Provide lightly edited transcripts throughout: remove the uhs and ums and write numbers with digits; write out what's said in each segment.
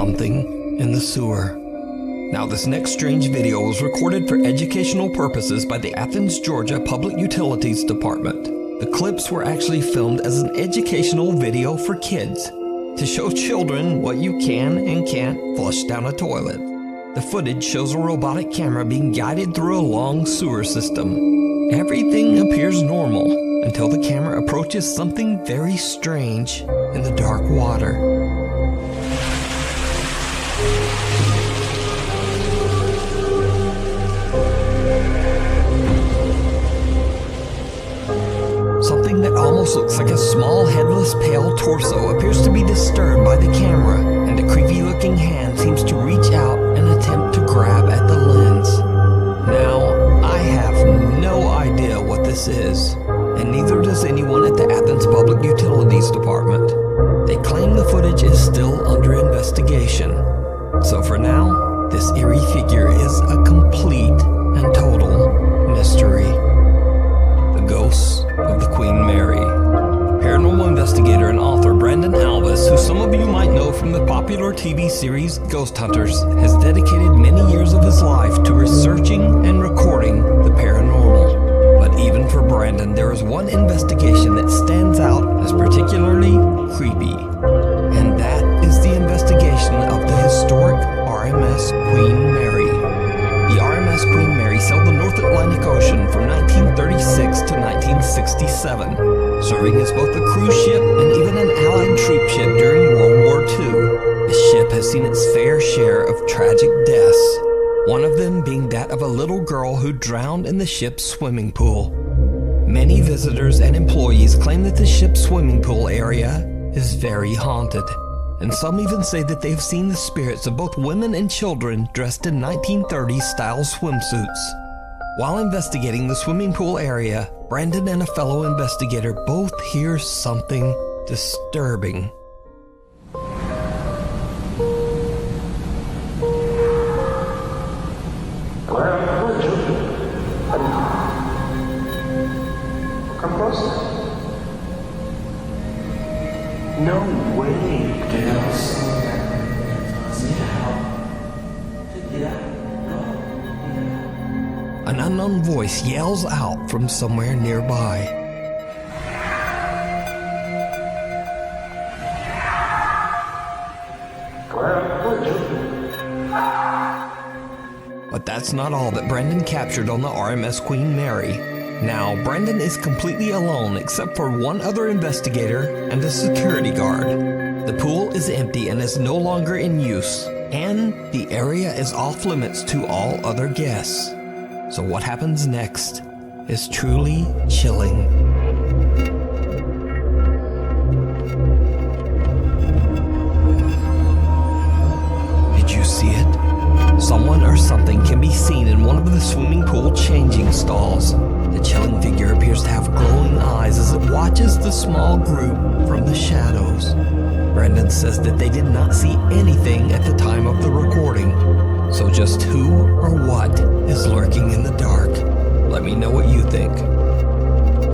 something in the sewer. Now, this next strange video was recorded for educational purposes by the Athens, Georgia Public Utilities Department. The clips were actually filmed as an educational video for kids to show children what you can and can't flush down a toilet. The footage shows a robotic camera being guided through a long sewer system. Everything appears normal until the camera approaches something very strange in the dark water. Something that almost looks like a small headless pale torso appears to be disturbed by the camera, and a creepy looking hand seems to reach out and attempt to grab at the lens. Now, I have no idea what this is, and neither does anyone at the Athens Public Utilities Department. They claim the footage is still under investigation. So for now, this eerie figure is a complete and total mystery. The ghosts of the Queen Mary. Paranormal investigator and author Brandon Alvis, who some of you might know from the popular TV series Ghost Hunters, has dedicated many years of his life to researching and recording the paranormal. But even for Brandon, there is one investigation that stands out as particularly creepy, and that is the investigation of the historic RMS Queen Mary. The RMS Queen Mary sailed the North Atlantic Ocean from 1936 to 1967, serving as both a cruise ship and even an Allied troop ship during World War II. The ship has seen its fair share of tragic deaths, one of them being that of a little girl who drowned in the ship's swimming pool. Many visitors and employees claim that the ship's swimming pool area is very haunted, and some even say that they've seen the spirits of both women and children dressed in 1930s style swimsuits. While investigating the swimming pool area, Brandon and a fellow investigator both hear something disturbing. Come closer. No way. Get out. An unknown voice yells out from somewhere nearby. But that's not all that Brandon captured on the RMS Queen Mary. Now, Brandon is completely alone except for one other investigator and a security guard. The pool is empty and is no longer in use, and the area is off limits to all other guests. So what happens next is truly chilling. Did you see it? Someone or something can be seen in one of the swimming pool changing stalls. The chilling figure appears to have glowing eyes as it watches the small group from the shadows. Brandon says that they did not see anything at the time of the recording. So just who or what is lurking in the dark? Let me know what you think.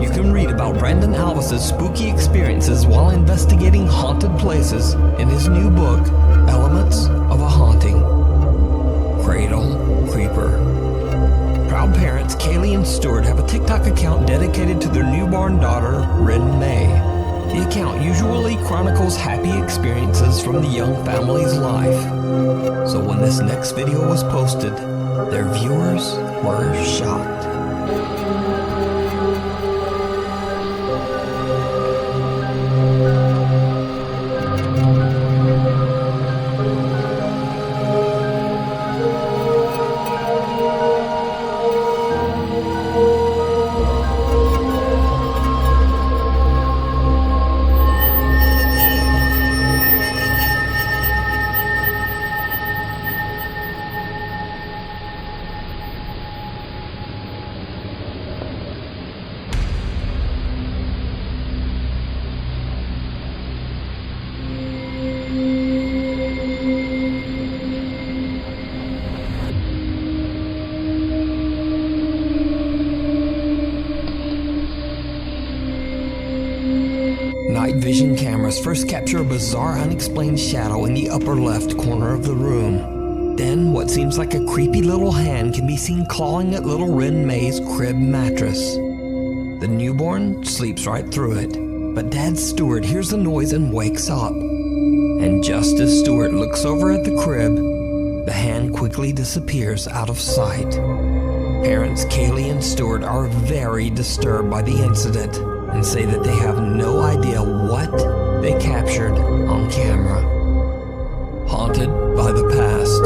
You can read about Brandon Alvis's spooky experiences while investigating haunted places in his new book, Elements of a Haunting. Cradle Creeper. Proud parents Kaylee and Stuart have a TikTok account dedicated to their newborn daughter, Rin May. The account usually chronicles happy experiences from the young family's life. So when this next video was posted, their viewers were shocked. night vision cameras first capture a bizarre unexplained shadow in the upper left corner of the room. Then what seems like a creepy little hand can be seen clawing at little Ren May's crib mattress. The newborn sleeps right through it, but Dad Stewart hears the noise and wakes up. And just as Stewart looks over at the crib, the hand quickly disappears out of sight. Parents Kaylee and Stewart are very disturbed by the incident and say that they have no idea what they captured on camera. Haunted by the past.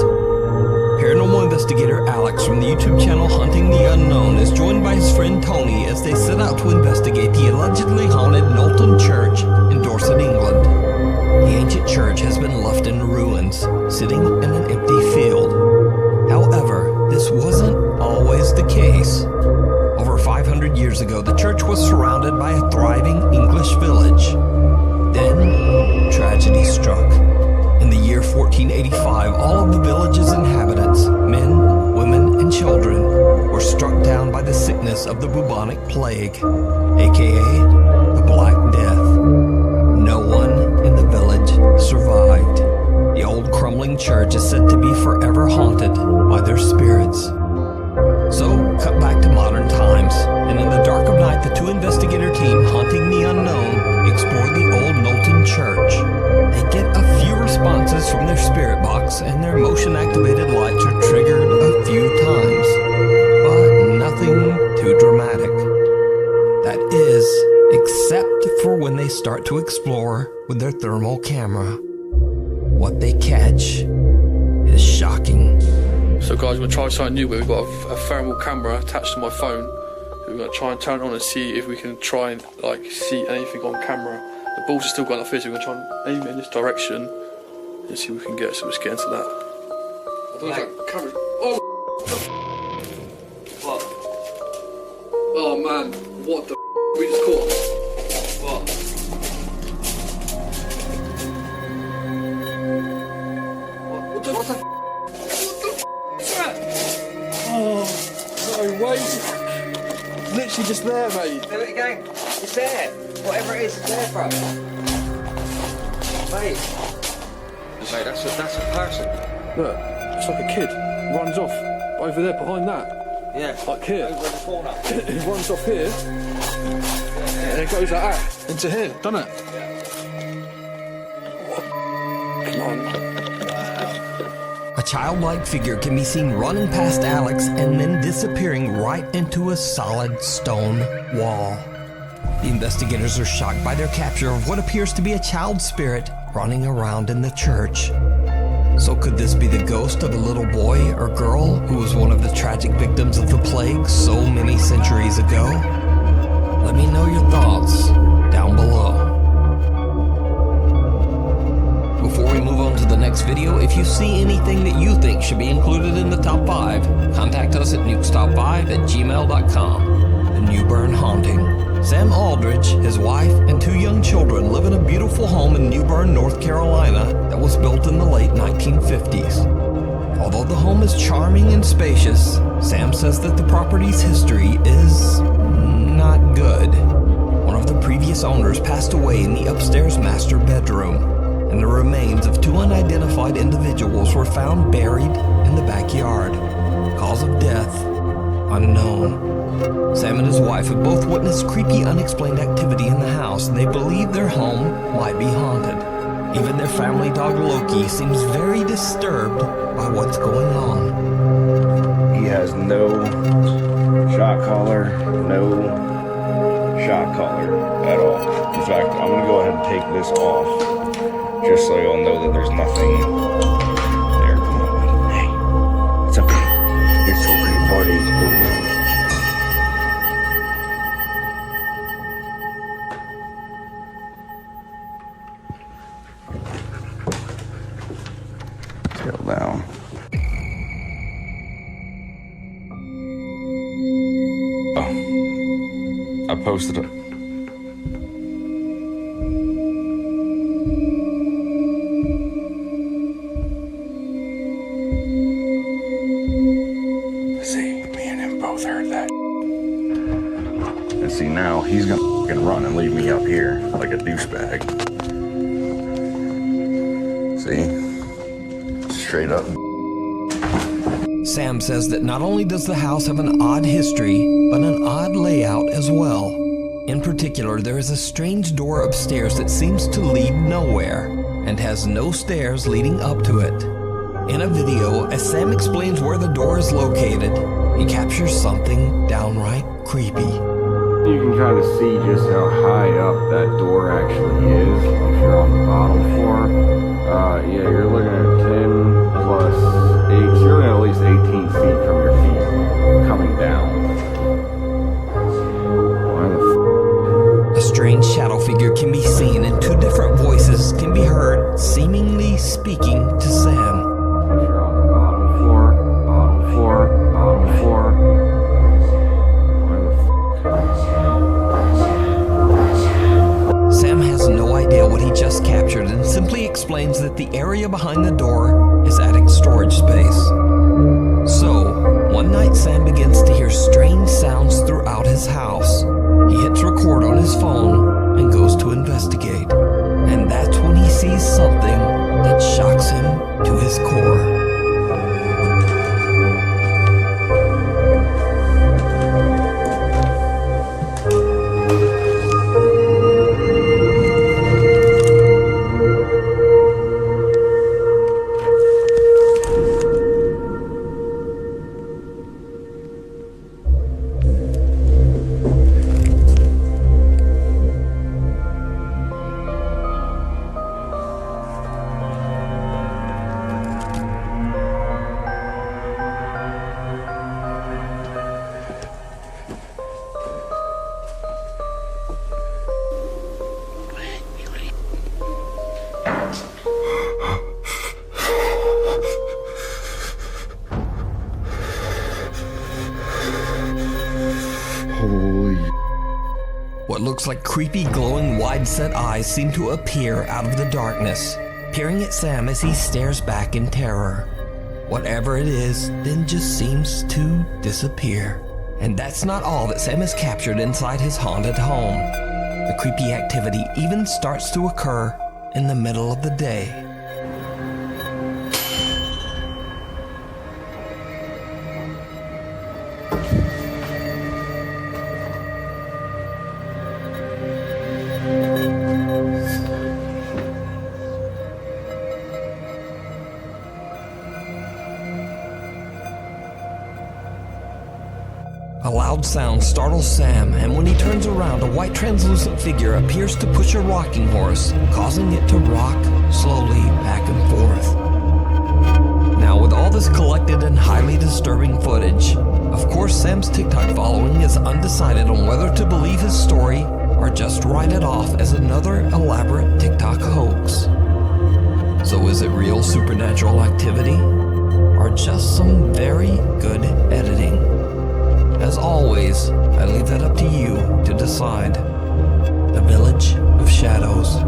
Paranormal investigator Alex from the YouTube channel Hunting the Unknown is joined by his friend Tony as they set out to investigate the allegedly haunted Knowlton Church in Dorset, England. The ancient church has been left in ruins, sitting in an empty field. However, this wasn't always the case. Over 500 years ago, the church was surrounded by a thriving English village. Then, tragedy struck. In the year 1485, all of the village's inhabitants, men, women, and children, were struck down by the sickness of the bubonic plague, aka the Black Death. No one in the village survived. The old crumbling church is said to be forever haunted by their spirits. So, cut back to modern times, and in the dark of night, the two investigator team Hunting the Unknown explore the old Knowlton Church. They get a few responses from their spirit box, and their motion-activated lights are triggered a few times, but nothing too dramatic. That is, except for when they start to explore with their thermal camera. What they catch is shocking. So guys, we're going to try something new. We've got a thermal camera attached to my phone. We're going to try and turn it on and see if we can try and see anything on camera. The balls are still going up here, so we're going to try and aim it in this direction and see what we can get. So let's get into that. I don't know if that camera... Oh! What? Oh man, what the we just caught? What? What the Oh, no way. Literally just there, mate. There it again. It's there. Whatever it is, it's there, bro. Mate. Mate, that's a person. Look, it's like a kid. Runs off over there behind that. Yeah. Like here. Over in the corner. It runs off here. And it goes like that. Into here, doesn't it? Yeah. What? Come on. A childlike figure can be seen running past Alex and then disappearing right into a solid stone wall. The investigators are shocked by their capture of what appears to be a child spirit running around in the church. So could this be the ghost of a little boy or girl who was one of the tragic victims of the plague so many centuries ago? Let me know your thoughts down below. Before we move on to the next video, if you see anything that you think should be included in the top 5, contact us at nukestop5@gmail.com. The Newburn Haunting. Sam Aldridge, his wife, and 2 young children live in a beautiful home in Newburn, North Carolina that was built in the late 1950s. Although the home is charming and spacious, Sam says that the property's history is not good. One of the previous owners passed away in the upstairs master bedroom, and the remains of 2 unidentified individuals were found buried in the backyard. Cause of death unknown. Sam and his wife have both witnessed creepy, unexplained activity in the house, and they believe their home might be haunted. Even their family dog Loki seems very disturbed by what's going on. He has no shock collar, at all. In fact, I'm going to go ahead and take this off, just so y'all know that there's nothing there. Come on, hey, it's okay. It's okay, buddy. Settle down. Oh, I posted it. See, me and him both heard that. And see, now he's gonna fucking run and leave me up here like a douchebag. See? Straight up. Sam says that not only does the house have an odd history, but an odd layout as well. In particular, there is a strange door upstairs that seems to lead nowhere and has no stairs leading up to it. In a video, as Sam explains where the door is located, he captures something downright creepy. You can kind of see just how high up that door actually is if you're on the bottom floor. Yeah, you're looking at 10 plus 8, so you're looking at least 18 feet from your feet coming down. A strange shadow figure can be seen and two different voices can be heard seemingly speaking to Sam. If you're on the bottom floor, bottom floor, bottom floor. Sam has no idea what he just captured and simply explains that the area behind the door is attic storage space. So, one night Sam begins to hear strange sounds throughout his house. He hits record on his phone and goes to investigate. And that's when he sees something that shocks him to his core. What looks like creepy, glowing, wide-set eyes seem to appear out of the darkness, peering at Sam as he stares back in terror. Whatever it is, then just seems to disappear. And that's not all that Sam has captured inside his haunted home. The creepy activity even starts to occur in the middle of the day. A loud sound startles Sam, and when he turns around, a white translucent figure appears to push a rocking horse, causing it to rock slowly back and forth. Now, with all this collected and highly disturbing footage, of course Sam's TikTok following is undecided on whether to believe his story or just write it off as another elaborate TikTok hoax. So is it real supernatural activity, or just some very good editing? As always, I leave that up to you to decide. The Village of Shadows.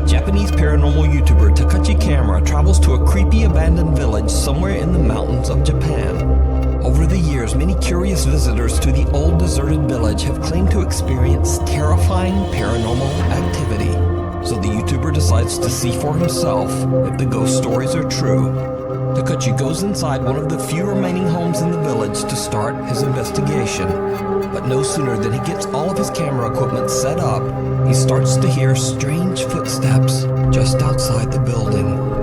Japanese paranormal YouTuber Takachi Camera travels to a creepy abandoned village somewhere in the mountains of Japan. Over the years, many curious visitors to the old deserted village have claimed to experience terrifying paranormal activity. So the YouTuber decides to see for himself if the ghost stories are true. Takachi goes inside one of the few remaining homes in the village to start his investigation. But no sooner than he gets all of his camera equipment set up, he starts to hear strange footsteps just outside the building.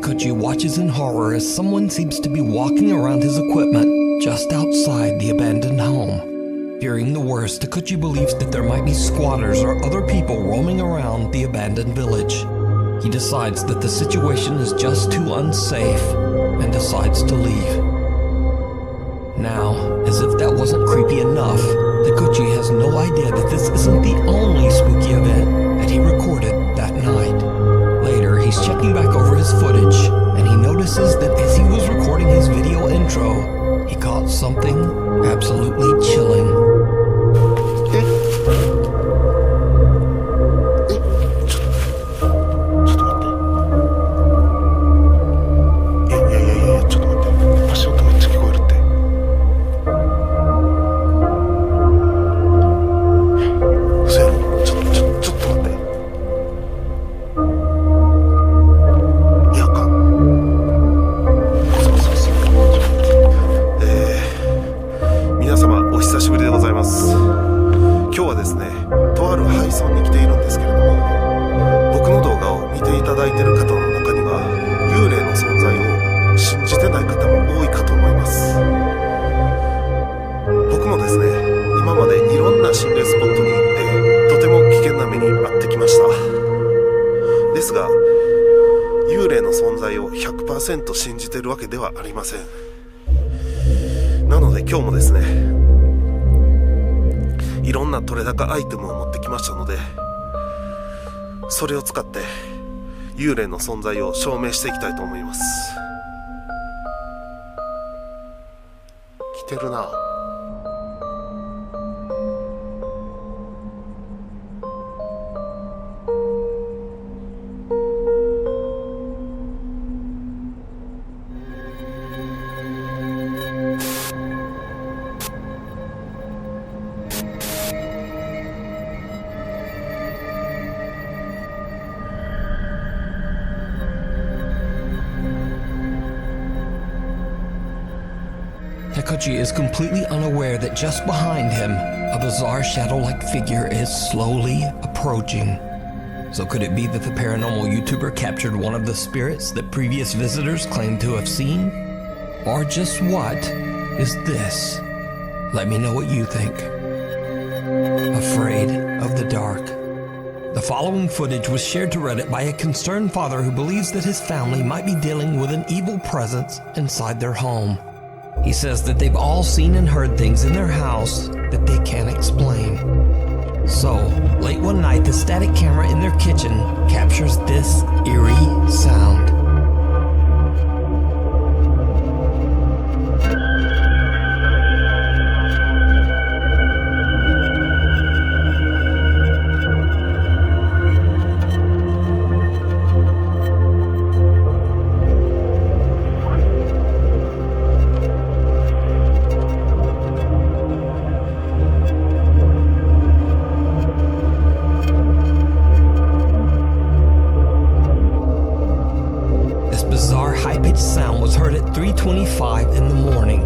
Takuchi watches in horror as someone seems to be walking around his equipment just outside the abandoned home. Fearing the worst, Takuchi believes that there might be squatters or other people roaming around the abandoned village. He decides that the situation is just too unsafe and decides to leave. Now, as if that wasn't creepy enough, Takuchi has no idea that this isn't the only spooky event that he recorded that night. Later, he's checking back over his footage, and he notices that as he was recording his video intro, he caught something absolutely chilling.ですが、幽霊の存在を 100% 信じてるわけではありません。なので今日もですね、いろんな取れ高アイテムを持ってきましたので、それを使って幽霊の存在を証明していきたいと思います。来てるな。Takuchi is completely unaware that just behind him, a bizarre shadow-like figure is slowly approaching. So could it be that the paranormal YouTuber captured one of the spirits that previous visitors claimed to have seen? Or just what is this? Let me know what you think. Afraid of the dark. The following footage was shared to Reddit by a concerned father who believes that his family might be dealing with an evil presence inside their home. He says that they've all seen and heard things in their house that they can't explain. So, late one night, the static camera in their kitchen captures this eerie sound. Sound was heard at 3:25 in the morning.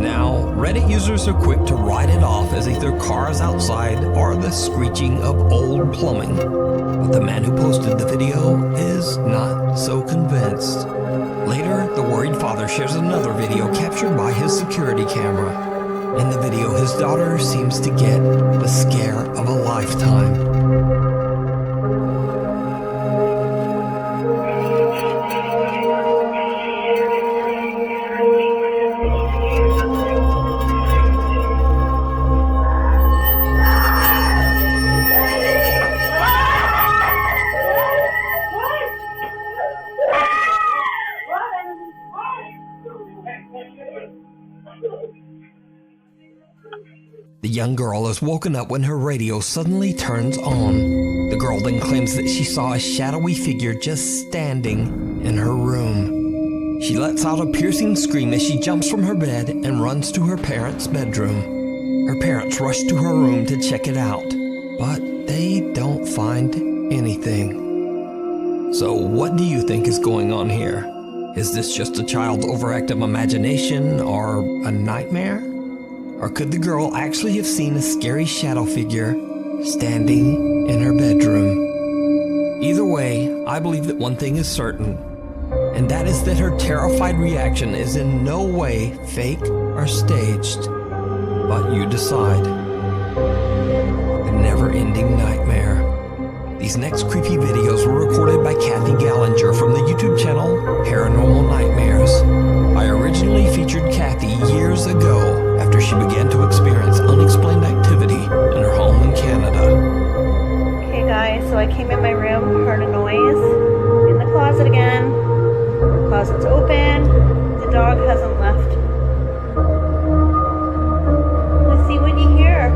Now, Reddit users are quick to write it off as either cars outside or the screeching of old plumbing. But the man who posted the video is not so convinced. Later, the worried father shares another video captured by his security camera. In the video, his daughter seems to get the scare of a lifetime. The young girl is woken up when her radio suddenly turns on. The girl then claims that she saw a shadowy figure just standing in her room. She lets out a piercing scream as she jumps from her bed and runs to her parents' bedroom. Her parents rush to her room to check it out, but they don't find anything. So what do you think is going on here? Is this just a child's overactive imagination or a nightmare? Or could the girl actually have seen a scary shadow figure standing in her bedroom? Either way, I believe that one thing is certain, and that is that her terrified reaction is in no way fake or staged. But you decide. The never-ending nightmare. These next creepy videos were recorded by Kathy Gallinger from the YouTube channel Paranormal Nightmares. I originally featured Kathy years ago after she began to experience unexplained activity in her home in Canada. Okay guys, so I came in my room, heard a noise in the closet again. The closet's open, the dog hasn't left. Let's see what you hear.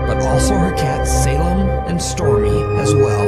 But also her cats Salem and Stormy as well.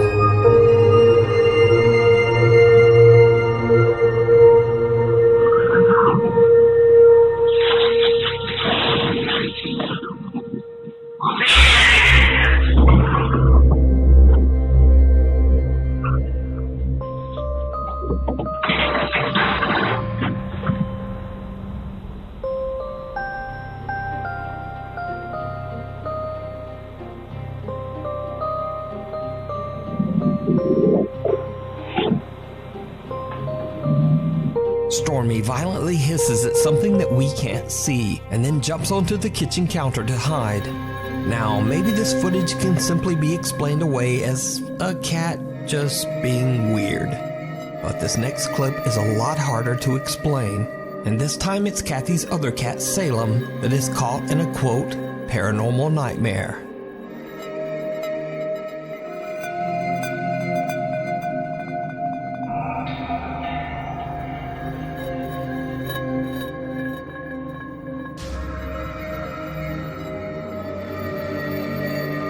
Stormy violently hisses at something that we can't see, and then jumps onto the kitchen counter to hide. Now, maybe this footage can simply be explained away as a cat just being weird. But this next clip is a lot harder to explain, and this time it's Kathy's other cat, Salem, that is caught in a quote, paranormal nightmare.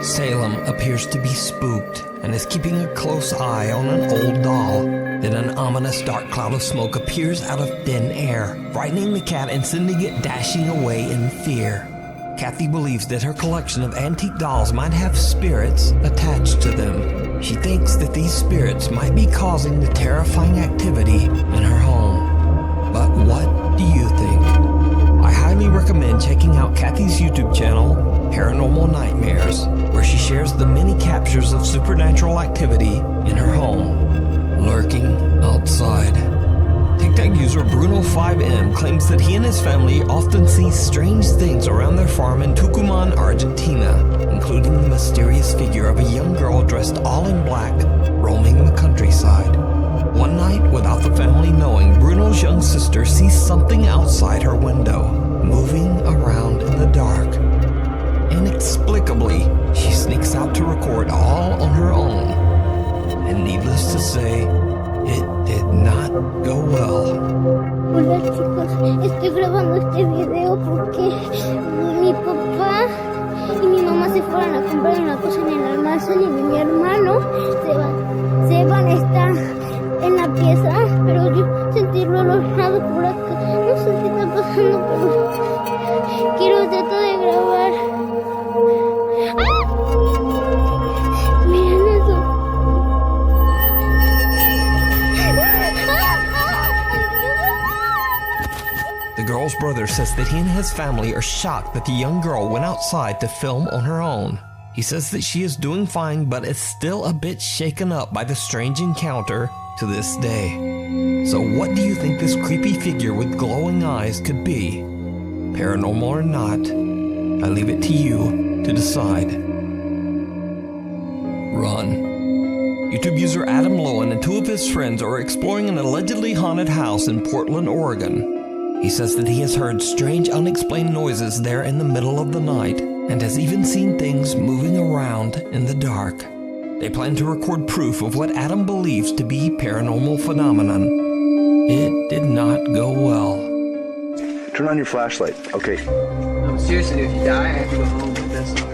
Salem appears to be spooked and is keeping a close eye on an old doll. Then an ominous dark cloud of smoke appears out of thin air, frightening the cat and sending it dashing away in fear. Kathy believes that her collection of antique dolls might have spirits attached to them. She thinks that these spirits might be causing the terrifying activity in her home. But what do you think? I highly recommend checking out Kathy's YouTube channel, Paranormal Nightmares, where she shares the many captures of supernatural activity in her home, lurking outside. TikTok user Bruno5M claims that he and his family often see strange things around their farm in Tucumán, Argentina, including the mysterious figure of a young girl dressed all in black, roaming the countryside. One night, without the family knowing, Bruno's young sister sees something outside her window, moving around in the dark. Inexplicably, she sneaks out to record all on her own. And needless to say, it did not go well. Hola chicos, estoy grabando este video porque mi papá y mi mamá se fueron a comprar una cosa en el almacén y mi hermano Seban está en la pieza, pero yo sentí el olor por acá. No sé qué está pasando, pero quiero tratar de grabar. ¡Ah! Miren eso. The girl's brother says that he and his family are shocked that the young girl went outside to film on her own. He says that she is doing fine, but is still a bit shaken up by the strange encounter to this day. So what do you think this creepy figure with glowing eyes could be? Paranormal or not, I leave it to you to decide. Run. YouTube user Adam Lowen and two of his friends are exploring an allegedly haunted house in Portland, Oregon. He says that he has heard strange unexplained noises there in the middle of the night and has even seen things moving around in the dark. They plan to record proof of what Adam believes to be paranormal phenomenon. It did not go well. Turn on your flashlight. Okay. No, seriously, if you die, I have to go home. That's not.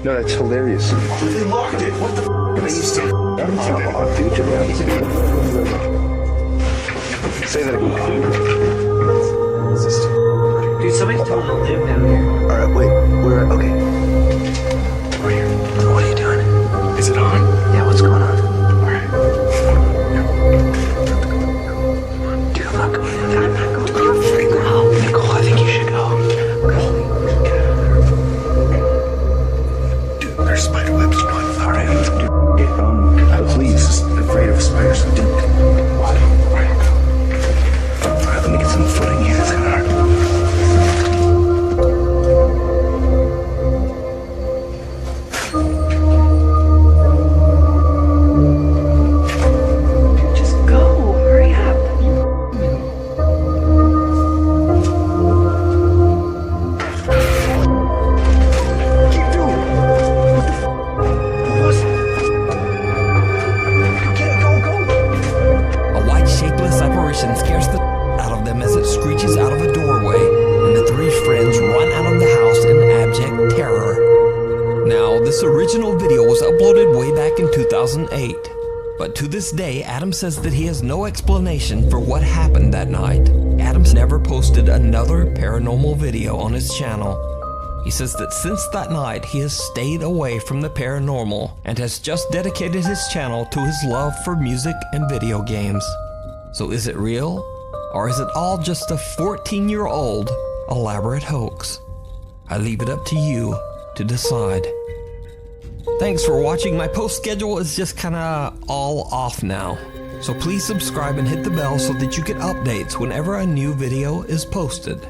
No, that's hilarious. They locked it. What the f*** is this? Say that again. Dude, somebody's telling to live down here. Alright, wait. We're okay. We're here. What are you doing? Is it on? Yeah, what's going on? Alright. Dude, I'm not going in there. I'm not going. You're free. Go. Nicole, I think you should go. Dude, there's spider webs. Alright, let's do it. Please. Afraid of spiders. Dude. What? Alright, go. Alright, let me get some footing here. It's kinda hard. Scares the out of them as it screeches out of a doorway, and the three friends run out of the house in abject terror. Now, this original video was uploaded way back in 2008, but to this day, Adam says that he has no explanation for what happened that night. Adam's never posted another paranormal video on his channel. He says that since that night, he has stayed away from the paranormal and has just dedicated his channel to his love for music and video games. So is it real? Or is it all just a 14-year-old elaborate hoax? I leave it up to you to decide. Thanks for watching. My post schedule is just kinda all off now. So please subscribe and hit the bell so that you get updates whenever a new video is posted.